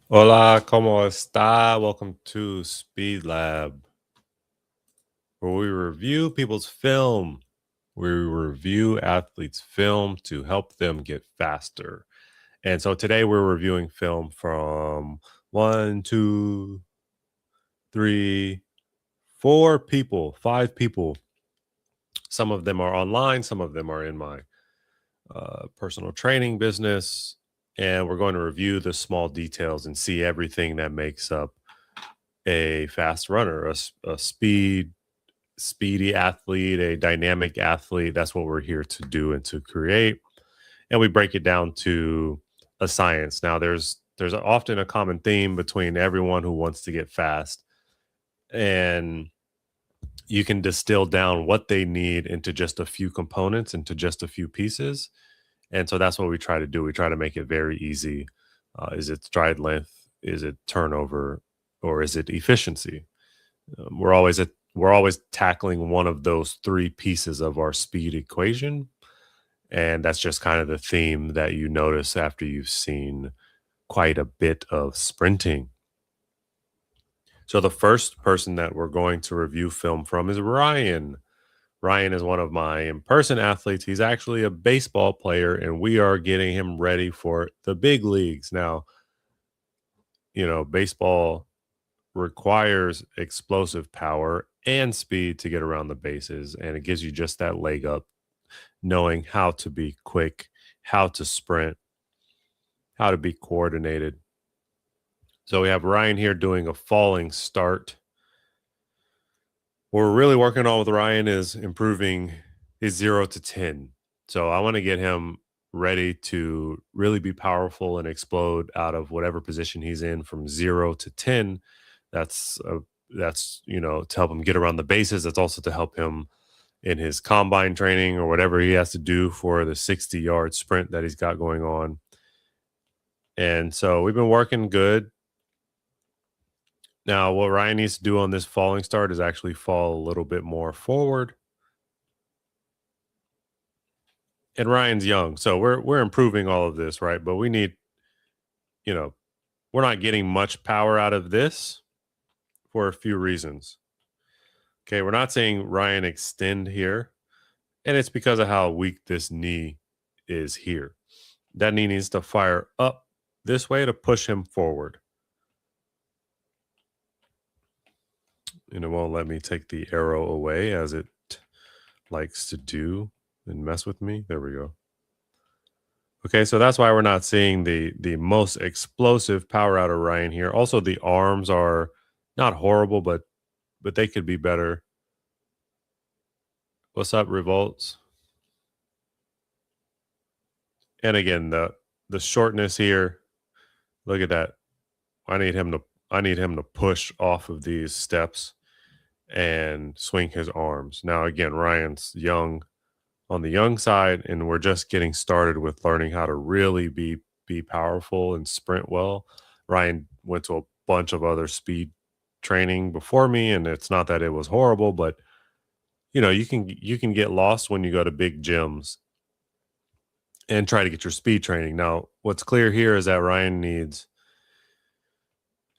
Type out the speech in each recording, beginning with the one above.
Hola, ¿cómo está? Welcome to Speed Lab, where we review people's film. We review athletes' film to help them get faster. And so today we're reviewing film from one, two, three, four people, five people. Some of them are online, some of them are in my personal training business. And we're going to review the small details and see everything that makes up a fast runner, a speedy athlete, a dynamic athlete. That's what we're here to do and to create. And we break it down to a science. Now, there's often a common theme between everyone who wants to get fast, and you can distill down what they need into just a few components, into just a few pieces. And so that's what we try to do. We try to make it very easy. Is it stride length? Is it turnover? Or is it efficiency? We're always tackling one of those three pieces of our speed equation, and that's just kind of the theme that you notice after you've seen quite a bit of sprinting. So the first person that we're going to review film from is Ryan. Ryan is one of my in-person athletes. He's actually a baseball player, and we are getting him ready for the big leagues. Now, baseball requires explosive power and speed to get around the bases, and it gives you just that leg up, knowing how to be quick, how to sprint, how to be coordinated. So we have Ryan here doing a falling start. What we're really working on with Ryan is improving his 0 to 10. So I want to get him ready to really be powerful and explode out of whatever position he's in from 0 to 10. That's to help him get around the bases. That's also to help him in his combine training or whatever he has to do for the 60-yard sprint that he's got going on. And so we've been working good. Now, what Ryan needs to do on this falling start is actually fall a little bit more forward. And Ryan's young, so we're improving all of this, right? But we need, you know, we're not getting much power out of this for a few reasons. Okay, we're not seeing Ryan extend here, and it's because of how weak this knee is here. That knee needs to fire up this way to push him forward. And it won't let me take the arrow away as it likes to do and mess with me. There we go. Okay, so that's why we're not seeing the most explosive power out of Ryan here. Also, the arms are not horrible, but they could be better. What's up, Revolts? And again, the shortness here. Look at that. I need him to push off of these steps and swing his arms. Now again, Ryan's young on the young side, and we're just getting started with learning how to really be powerful and sprint well. Ryan went to a bunch of other speed training before me, and it's not that it was horrible, but you can get lost when you go to big gyms and try to get your speed training. Now, what's clear here is that Ryan needs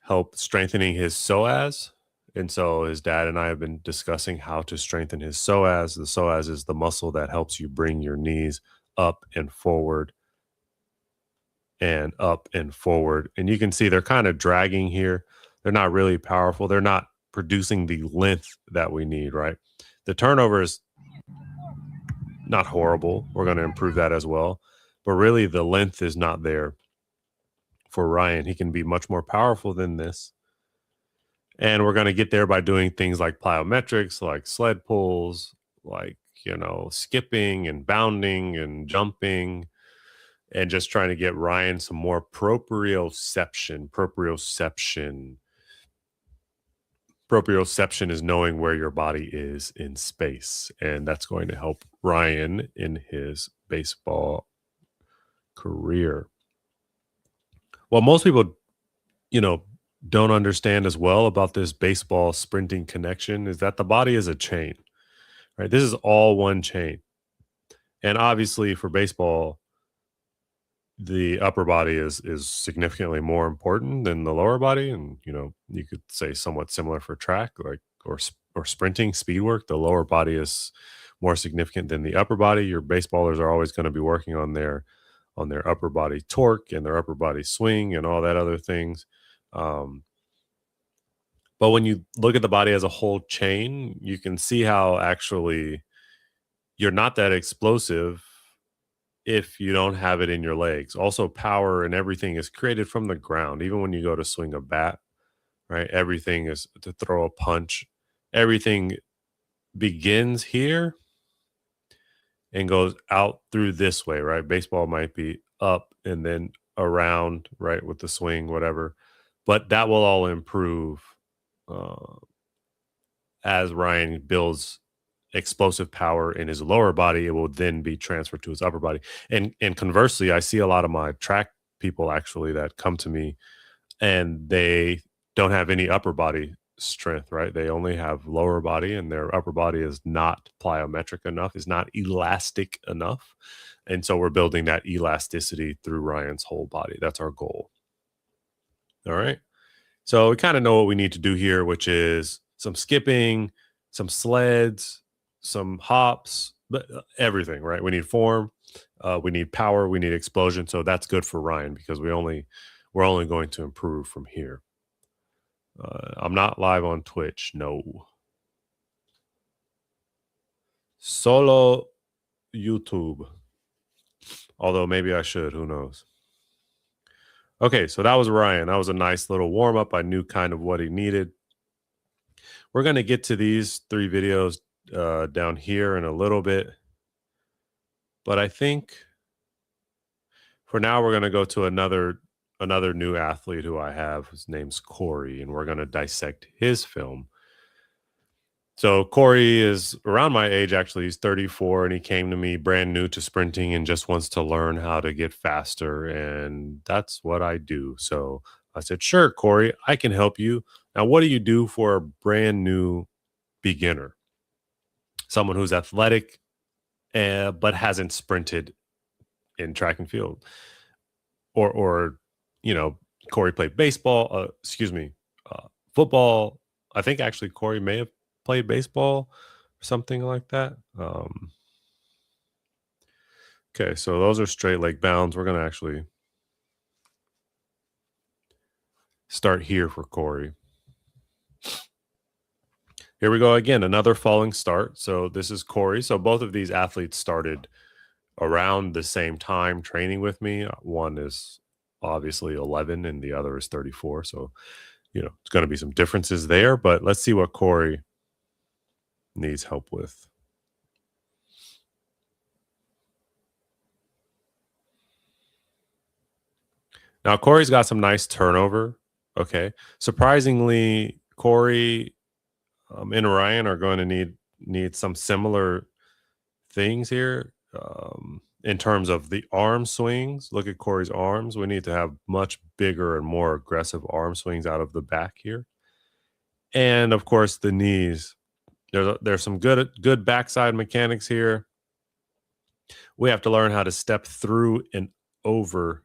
help strengthening his psoas. And so his dad and I have been discussing how to strengthen his psoas. The psoas is the muscle that helps you bring your knees up and forward and up and forward. And you can see they're kind of dragging here. They're not really powerful. They're not producing the length that we need, right? The turnover is not horrible. We're going to improve that as well. But really, the length is not there for Ryan. He can be much more powerful than this. And we're going to get there by doing things like plyometrics, like sled pulls, like, skipping and bounding and jumping, and just trying to get Ryan some more proprioception. Proprioception is knowing where your body is in space. And that's going to help Ryan in his baseball career. Well, most people, you know, don't understand as well about this baseball sprinting connection is that the body is a chain, right? This is all one chain. And obviously for baseball, the upper body is significantly more important than the lower body, and you could say somewhat similar for track, like or sprinting speed work. The lower body is more significant than the upper body. Your baseballers are always going to be working on their upper body torque and their upper body swing and all that other things. Um, but when you look at the body as a whole chain, you can see how actually you're not that explosive if you don't have it in your legs. Also, power and everything is created from the ground. Even when you go to swing a bat, right? Everything is to throw a punch. Everything begins here and goes out through this way, right? Baseball might be up and then around, right, with the swing, whatever. But that will all improve uh, as Ryan builds explosive power in his lower body. It will then be transferred to his upper body. And conversely, I see a lot of my track people actually that come to me and they don't have any upper body strength, right? They only have lower body and their upper body is not plyometric enough, is not elastic enough. And so we're building that elasticity through Ryan's whole body. That's our goal. All right. So we kind of know what we need to do here, which is some skipping, some sleds, some hops, but everything, right? We need form, we need power, we need explosion. So that's good for Ryan because we're only going to improve from here. I'm not live on Twitch, no. Solo YouTube. Although maybe I should, who knows? Okay, so that was Ryan. That was a nice little warm up. I knew kind of what he needed. We're going to get to these 3 videos down here in a little bit. But I think for now, we're going to go to another new athlete who I have. His name's Corey, and we're going to dissect his film. So Corey is around my age, actually. He's 34, and he came to me brand new to sprinting and just wants to learn how to get faster. And that's what I do. So I said, sure, Corey, I can help you. Now, what do you do for a brand new beginner? Someone who's athletic, but hasn't sprinted in track and field. Or Corey played baseball, football. I think actually Corey may have played baseball or something like that. Okay, so those are straight leg bounds. We're going to actually start here for Corey. Here we go again, another falling start. So this is Corey. So both of these athletes started around the same time training with me. One is obviously 11 and the other is 34. So, it's going to be some differences there, but let's see what Corey needs help with. Now, Corey's got some nice turnover. Okay. Surprisingly, Corey and Ryan are going to need some similar things here. In terms of the arm swings, look at Corey's arms. We need to have much bigger and more aggressive arm swings out of the back here. And of course, the knees. There's some good backside mechanics here. We have to learn how to step through and over.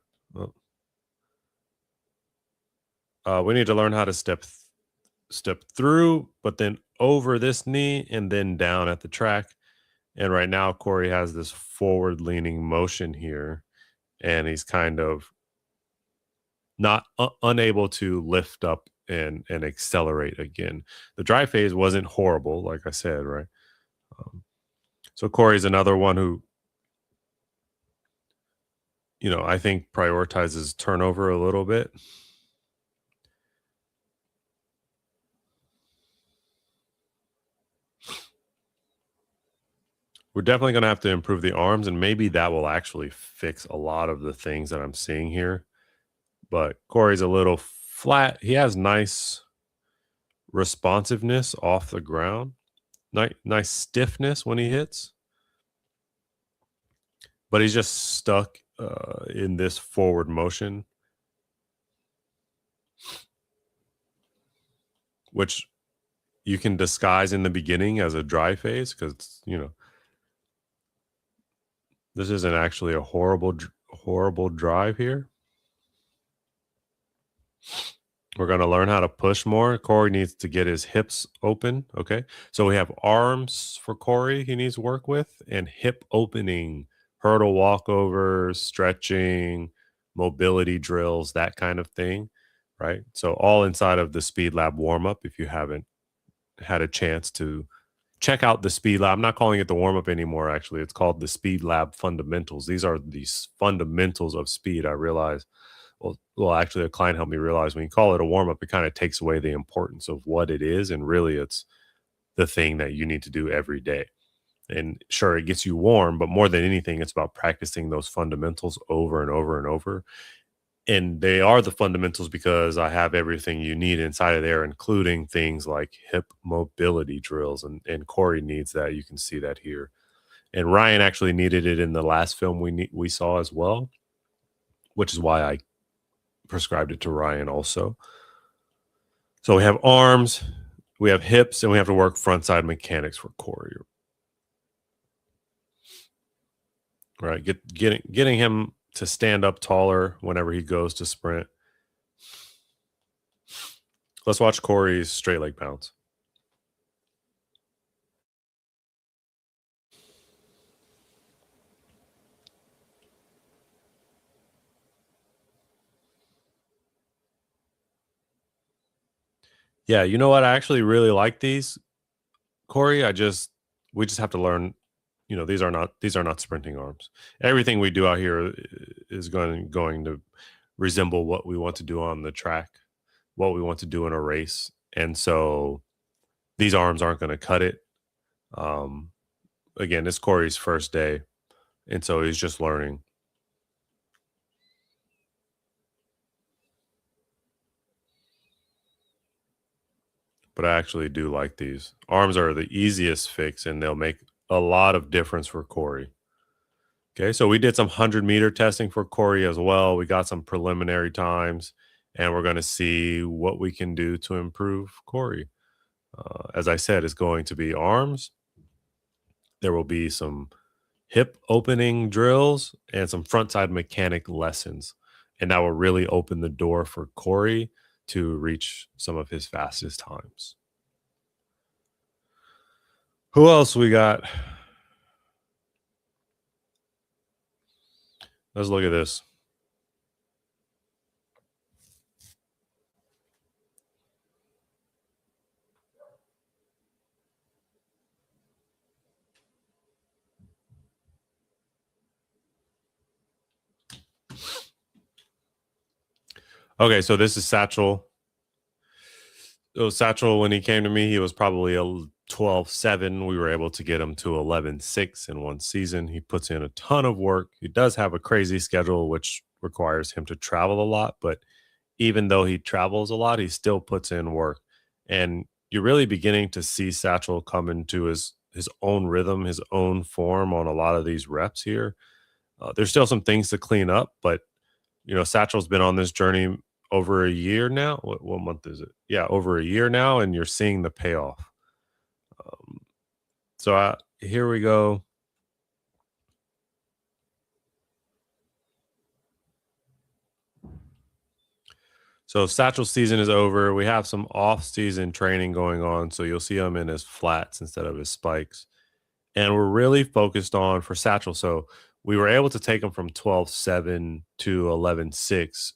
We need to learn how to step through, but then over this knee and then down at the track. And right now, Corey has this forward-leaning motion here, and he's kind of not unable to lift up and accelerate again. The dry phase wasn't horrible, like I said, right? So Corey's another one who, I think prioritizes turnover a little bit. We're definitely going to have to improve the arms, and maybe that will actually fix a lot of the things that I'm seeing here. But Corey's a little flat. He has nice responsiveness off the ground, nice stiffness when he hits, but he's just stuck in this forward motion, which you can disguise in the beginning as a dry phase because this isn't actually a horrible horrible drive here. We're going to learn how to push more. Corey needs to get his hips open. Okay. So we have arms for Corey he needs to work with, and hip opening, hurdle walkovers, stretching, mobility drills, that kind of thing. Right. So all inside of the Speed Lab warm up. If you haven't had a chance to check out the Speed Lab, I'm not calling it the warm up anymore. Actually, it's called the Speed Lab Fundamentals. These are these fundamentals of speed. I realize actually, a client helped me realize when you call it a warm up, it kind of takes away the importance of what it is. And really, it's the thing that you need to do every day. And sure, it gets you warm, but more than anything, it's about practicing those fundamentals over and over and over. And they are the fundamentals because I have everything you need inside of there, including things like hip mobility drills. And Corey needs that. You can see that here. And Ryan actually needed it in the last film we saw as well, which is why I prescribed it to Ryan also. So we have arms, we have hips, and we have to work front side mechanics for Corey. Right, getting him to stand up taller whenever he goes to sprint. Let's watch Corey's straight leg bounce. Yeah, you know what? I actually really like these, Corey. We just have to learn. These are not sprinting arms. Everything we do out here is going to resemble what we want to do on the track, what we want to do in a race, and so these arms aren't going to cut it. Again, it's Corey's first day, and so he's just learning. But I actually do like these. Arms are the easiest fix, and they'll make a lot of difference for Corey. Okay, so we did some 100-meter testing for Corey as well. We got some preliminary times, and we're going to see what we can do to improve Corey. As I said, it's going to be arms. There will be some hip opening drills and some front side mechanic lessons. And that will really open the door for Corey to reach some of his fastest times. Who else we got? Let's look at this. Okay, so this is Satchel. So Satchel, when he came to me, he was probably a 12.7. We were able to get him to 11.6 in one season. He puts in a ton of work. He does have a crazy schedule, which requires him to travel a lot. But even though he travels a lot, he still puts in work. And you're really beginning to see Satchel come into his own rhythm, his own form on a lot of these reps here. There's still some things to clean up, but Satchel's been on this journey over a year now. What month is it? Yeah, over a year now, and you're seeing the payoff. So here we go. So Satchel season is over. We have some off-season training going on, so you'll see him in his flats instead of his spikes. And we're really focused on for Satchel. So we were able to take him from 12.7 to 11.6,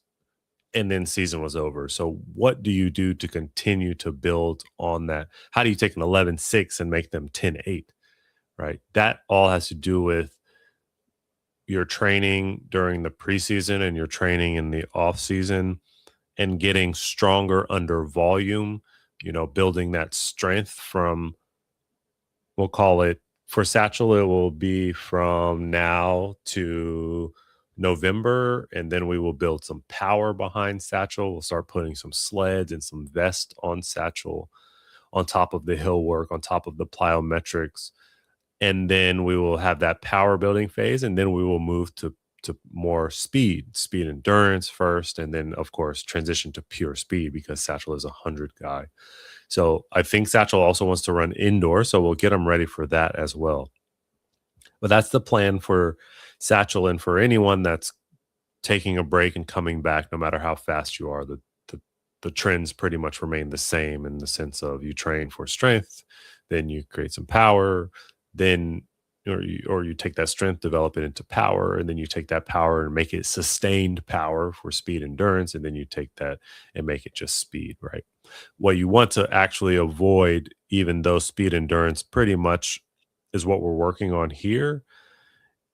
and then season was over. So what do you do to continue to build on that? How do you take an 11.6 and make them 10.8, right? That all has to do with your training during the preseason and your training in the off season and getting stronger under volume, building that strength from, we'll call it, for Satchel, it will be from now to November, and then we will build some power behind Satchel. We'll start putting some sleds and some vest on Satchel on top of the hill work, on top of the plyometrics. And then we will have that power building phase, and then we will move to more speed endurance first, and then of course transition to pure speed because Satchel is 100 guy. So I think Satchel also wants to run indoor, so we'll get him ready for that as well. But that's the plan for Satchel, and for anyone that's taking a break and coming back no matter how fast you are. The trends pretty much remain the same in the sense of you train for strength, then you create some power, then or you take that strength, develop it into power, and then you take that power and make it sustained power for speed endurance, and then you take that and make it just speed, right? What you want to actually avoid, even though speed endurance pretty much is what we're working on here,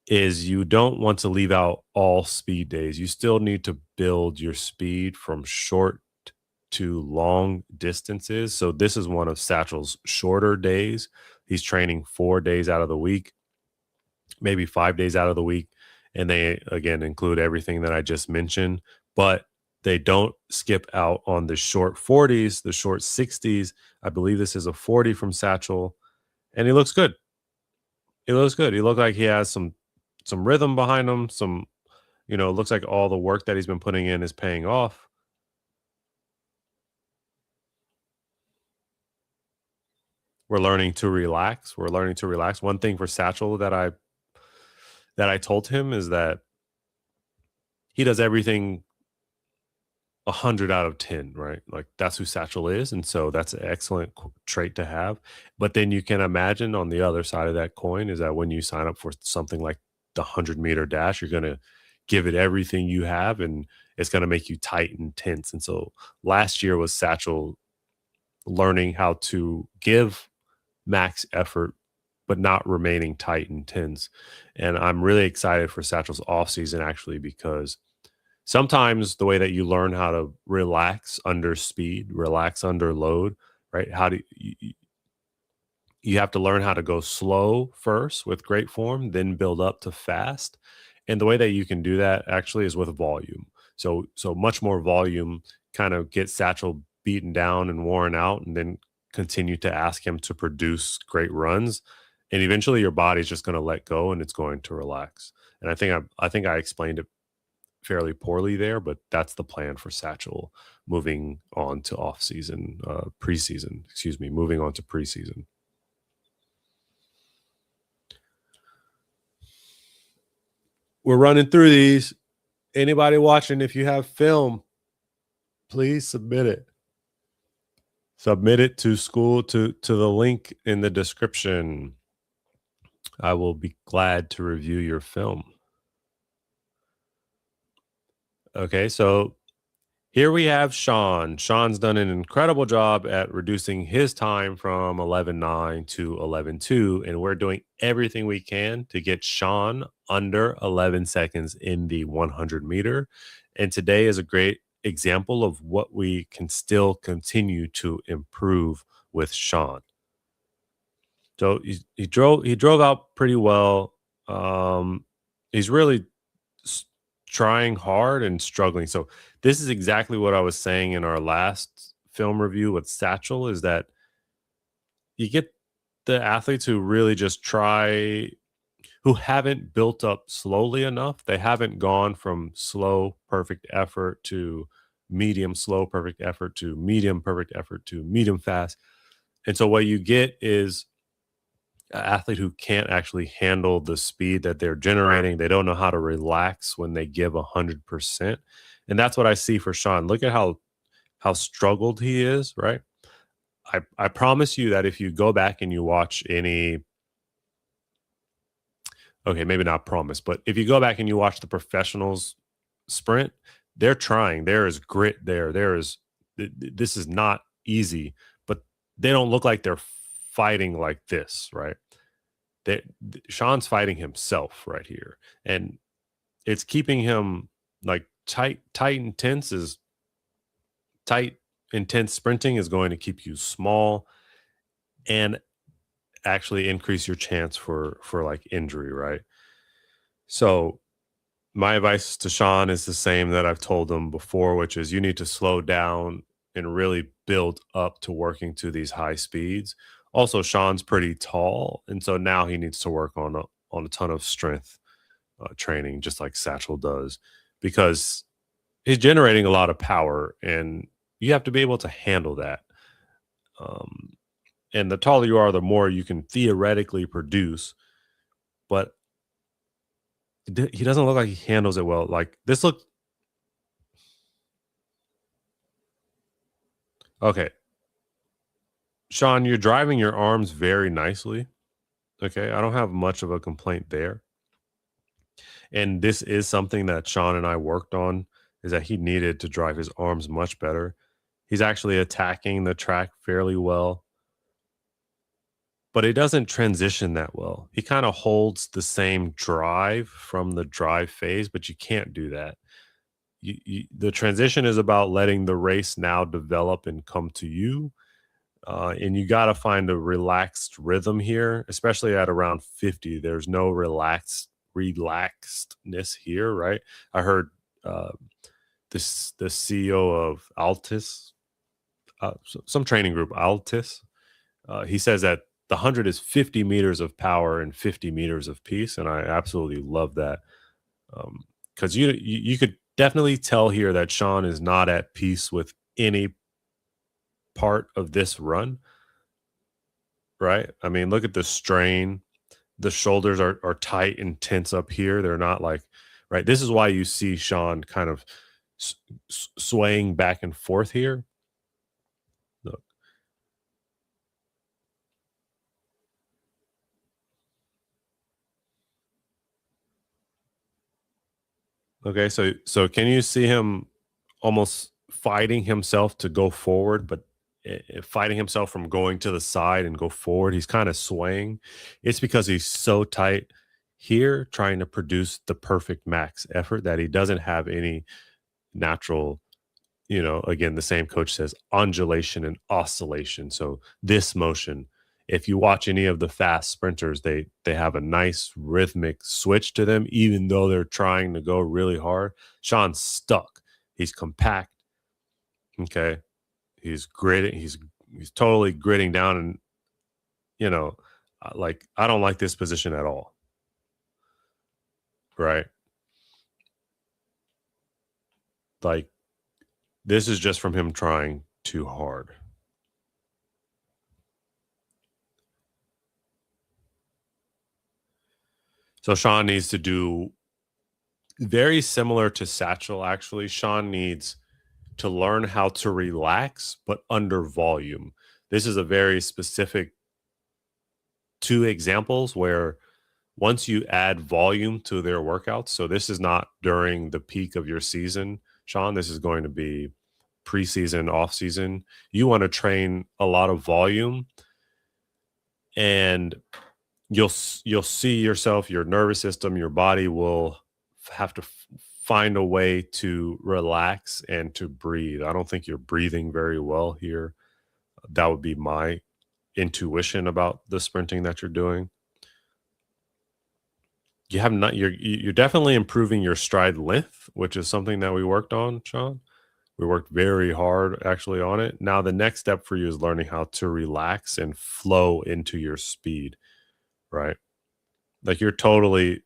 is you don't want to leave out all speed days. You still need to build your speed from short to long distances. So this is one of Satchel's shorter days. He's training 4 days out of the week, maybe 5 days out of the week. And they, again, include everything that I just mentioned, but they don't skip out on the short 40s, the short 60s. I believe this is a 40 from Satchel, and he looks good. He looks good. He looked like he has some rhythm behind him. Some, it looks like all the work that he's been putting in is paying off. We're learning to relax. We're learning to relax. One thing for Satchel that I told him is that he does everything 100 out of 10, right? Like that's who Satchel is. And so that's an excellent trait to have. But then you can imagine on the other side of that coin is that when you sign up for something like the 100-meter dash, you're going to give it everything you have and it's going to make you tight and tense. And so last year was Satchel learning how to give max effort but not remaining tight and tense. And I'm really excited for Satchel's offseason actually because sometimes the way that you learn how to relax under speed, relax under load, right? How do you have to learn how to go slow first with great form, then build up to fast. And the way that you can do that actually is with volume. So much more volume kind of gets Satchel beaten down and worn out, and then continue to ask him to produce great runs. And eventually your body's just going to let go and it's going to relax. And I think I explained it fairly poorly there, but that's the plan for Satchel moving on to off season, preseason, excuse me, moving on to preseason. We're running through these. Anybody watching, if you have film, please submit it. Submit it to school to the link in the description. I will be glad to review your film. Okay, so here we have Sean. Sean's done an incredible job at reducing his time from 11.9 to 11.2, and we're doing everything we can to get Sean under 11 seconds in the 100 meter. And today is a great example of what we can still continue to improve with Sean. So he drove out pretty well. He's really trying hard and struggling. So this is exactly what I was saying in our last film review with Satchel, is that you get the athletes who really just try, who haven't built up slowly enough. They haven't gone from slow, perfect effort to medium, slow, perfect effort to medium, perfect effort to medium, fast. And so what you get is an athlete who can't actually handle the speed that they're generating. They don't know how to relax when they give 100%. And that's what I see for Sean. Look at how struggled he is, right? I promise you that if you go back and you watch any, okay, maybe not promise, but if you go back and you watch the professionals sprint, they're trying. There is grit there. This is not easy, but they don't look like they're fighting like this, right? Sean's fighting himself right here, and it's keeping him like tight, intense sprinting is going to keep you small and actually increase your chance for like injury, right? So my advice to Sean is the same that I've told him before, which is you need to slow down and really build up to working to these high speeds. Also, Sean's pretty tall, and so now he needs to work on a ton of strength training, just like Satchel does, because he's generating a lot of power, and you have to be able to handle that. And the taller you are, the more you can theoretically produce, but he doesn't look like he handles it well. Like this looked Okay. Sean, you're driving your arms very nicely. Okay. I don't have much of a complaint there. And this is something that Sean and I worked on, is that he needed to drive his arms much better. He's actually attacking the track fairly well, but it doesn't transition that well. He kind of holds the same drive from the drive phase, but you can't do that. The transition is about letting the race now develop and come to you. And you got to find a relaxed rhythm here, especially at around 50. There's no relaxedness here, right? I heard uh, the CEO of Altis, some training group, Altis. He says that the 100 is 50 meters of power and 50 meters of peace, and I absolutely love that. Because you could definitely tell here that Sean is not at peace with any part of this run, right? I mean, look at the strain. The shoulders are tight and tense up here. They're not like, right. This is why you see Sean kind of swaying back and forth here. Look, okay, so can you see him almost fighting himself to go forward, but fighting himself from going to the side and go forward? He's kind of swaying. It's because he's so tight here, trying to produce the perfect max effort, that he doesn't have any natural, again, the same coach says undulation and oscillation. So this motion, if you watch any of the fast sprinters, they have a nice rhythmic switch to them, even though they're trying to go really hard. Sean's stuck. He's compact. Okay. He's gritting. He's totally gritting down, and like, I don't like this position at all. Right. Like, this is just from him trying too hard. So Sean needs to do very similar to Satchel, actually. Sean needs to learn how to relax, but under volume. This is a very specific two examples where once you add volume to their workouts, so this is not during the peak of your season, Sean, this is going to be preseason, off season. You want to train a lot of volume, and you'll see yourself, your nervous system, your body will have to find a way to relax and to breathe. I don't think you're breathing very well here. That would be my intuition about the sprinting that you're doing. You have not you're definitely improving your stride length, which is something that we worked on, Sean. We worked very hard actually on it. Now the next step for you is learning how to relax and flow into your speed, right? Like, you're totally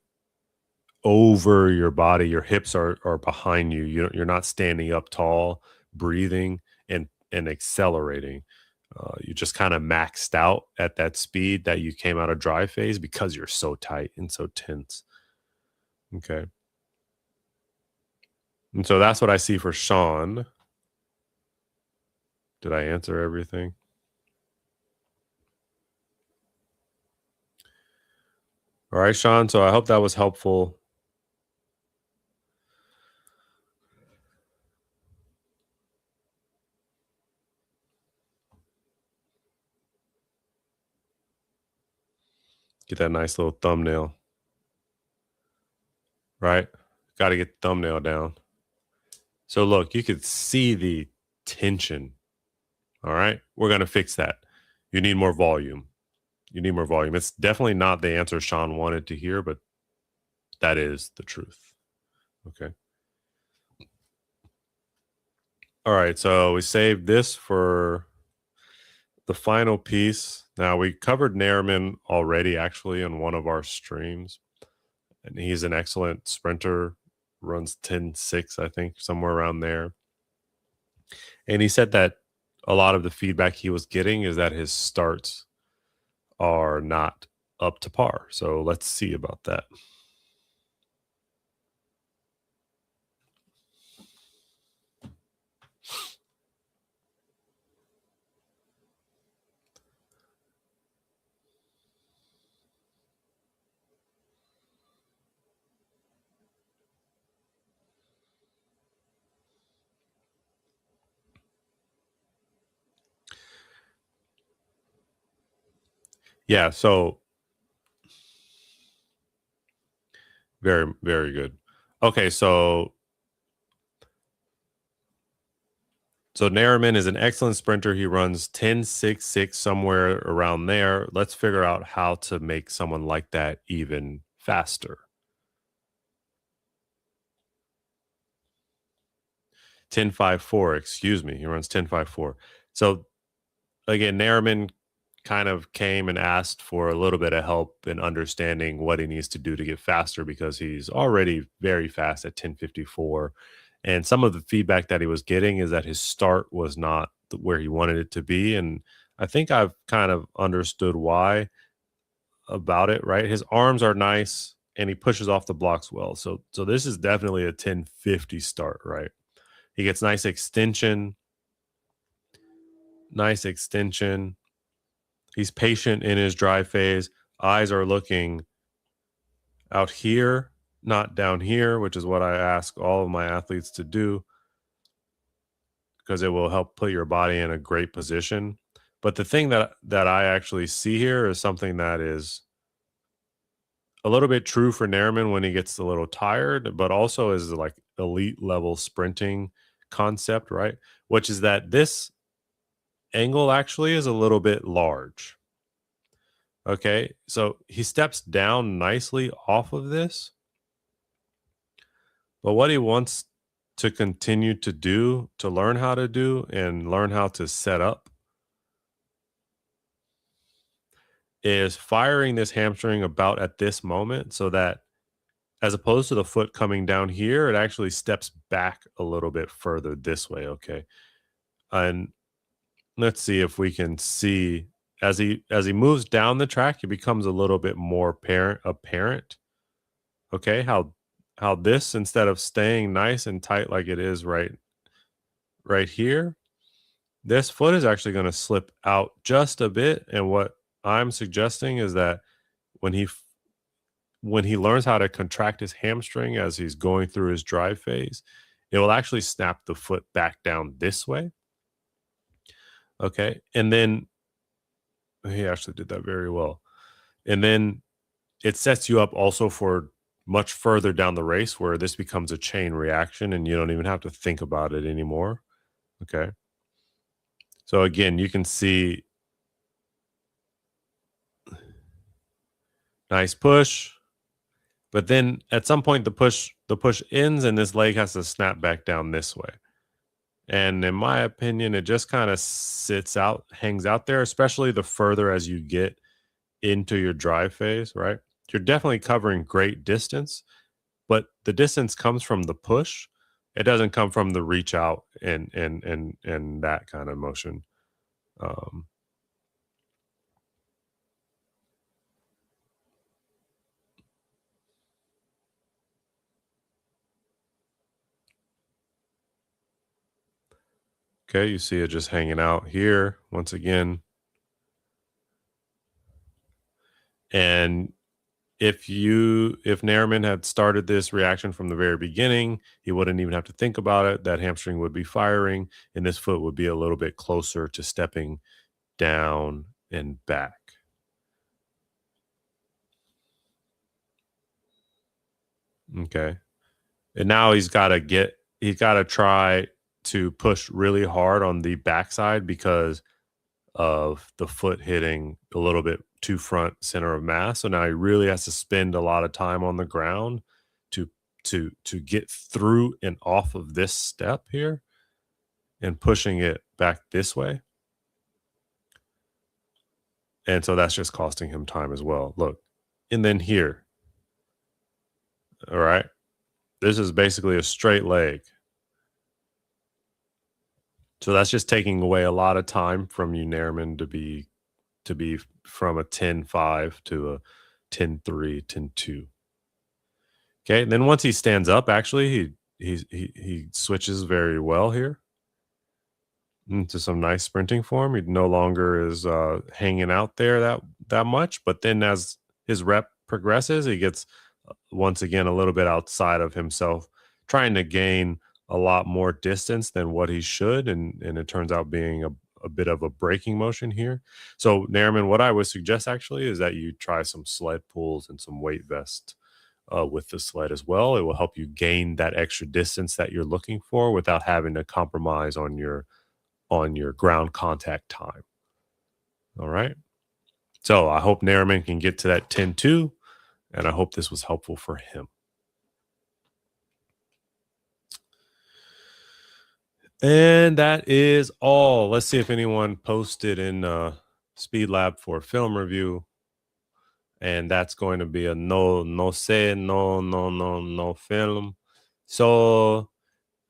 over your body. Your hips are behind you. You're not standing up tall, breathing and accelerating. You just kind of maxed out at that speed that you came out of drive phase because you're so tight and so tense. Okay. And so that's what I see for Sean. Did I answer everything? All right, Sean. So I hope that was helpful. Get that nice little thumbnail, right? Got to get the thumbnail down. So look, you could see the tension. All right. We're going to fix that. You need more volume. You need more volume. It's definitely not the answer Sean wanted to hear, but that is the truth. Okay. All right. So we saved this for the final piece. Now, we covered Nairman already, actually, in one of our streams. And he's an excellent sprinter, runs 10.6, I think, somewhere around there. And he said that a lot of the feedback he was getting is that his starts are not up to par. So let's see about that. Yeah, so very, very good. Okay, so Nariman is an excellent sprinter. He runs 10.66 somewhere around there. Let's figure out how to make someone like that even faster. 10.54, excuse me. He runs 10.54. So again, Nariman kind of came and asked for a little bit of help in understanding what he needs to do to get faster because he's already very fast at 10.54. And some of the feedback that he was getting is that his start was not where he wanted it to be. And I think I've kind of understood why about it, right? His arms are nice and he pushes off the blocks well. So this is definitely a 10.50 start, right? He gets nice extension. He's patient in his drive phase. Eyes are looking out here, not down here, which is what I ask all of my athletes to do because it will help put your body in a great position. But the thing that I actually see here is something that is a little bit true for Nairman when he gets a little tired, but also is like elite level sprinting concept, right? Which is that this angle actually is a little bit large. Okay, so he steps down nicely off of this, but what he wants to continue to do, to learn how to do, and learn how to set up is firing this hamstring about at this moment so that as opposed to the foot coming down here, it actually steps back a little bit further this way. Okay. And let's see if we can see as he moves down the track, it becomes a little bit more apparent. Okay, how this instead of staying nice and tight like it is right here, this foot is actually going to slip out just a bit. And what I'm suggesting is that when he when he learns how to contract his hamstring as he's going through his drive phase, it will actually snap the foot back down this way. Okay. And then he actually did that very well. And then it sets you up also for much further down the race where this becomes a chain reaction and you don't even have to think about it anymore. Okay. So again, you can see nice push, but then at some point the push ends and this leg has to snap back down this way. And in my opinion, it just kind of hangs out there, especially the further as you get into your drive phase, right? You're definitely covering great distance, but the distance comes from the push. It doesn't come from the reach out and that kind of motion. Um, okay, you see it just hanging out here once again. And if Nairman had started this reaction from the very beginning, he wouldn't even have to think about it. That hamstring would be firing, and this foot would be a little bit closer to stepping down and back. Okay. And now he's got to try to push really hard on the backside because of the foot hitting a little bit too front center of mass. So now he really has to spend a lot of time on the ground to to get through and off of this step here and pushing it back this way. And so that's just costing him time as well. Look. And then here. All right. This is basically a straight leg. So that's just taking away a lot of time from you, Nairman, to be from a 10.5 to a 10.3, 10.2. Okay. And then once he stands up, actually, he switches very well here into some nice sprinting form. He no longer is hanging out there that much. But then as his rep progresses, he gets once again a little bit outside of himself, trying to gain a lot more distance than what he should, and it turns out being a bit of a braking motion here. So Nariman, what I would suggest actually is that you try some sled pulls and some weight vest with the sled as well. It will help you gain that extra distance that you're looking for without having to compromise on your ground contact time. All right. So I hope Nariman can get to that 10-2, and I hope this was helpful for him. And that is all. Let's see if anyone posted in Speed Lab for film review. And that's going to be a no film. So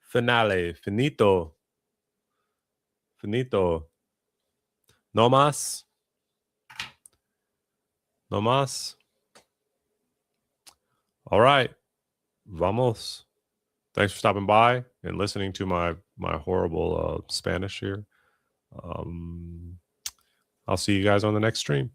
finale, finito. No más. No más. All right. Vamos. Thanks for stopping by and listening to my horrible Spanish here. I'll see you guys on the next stream.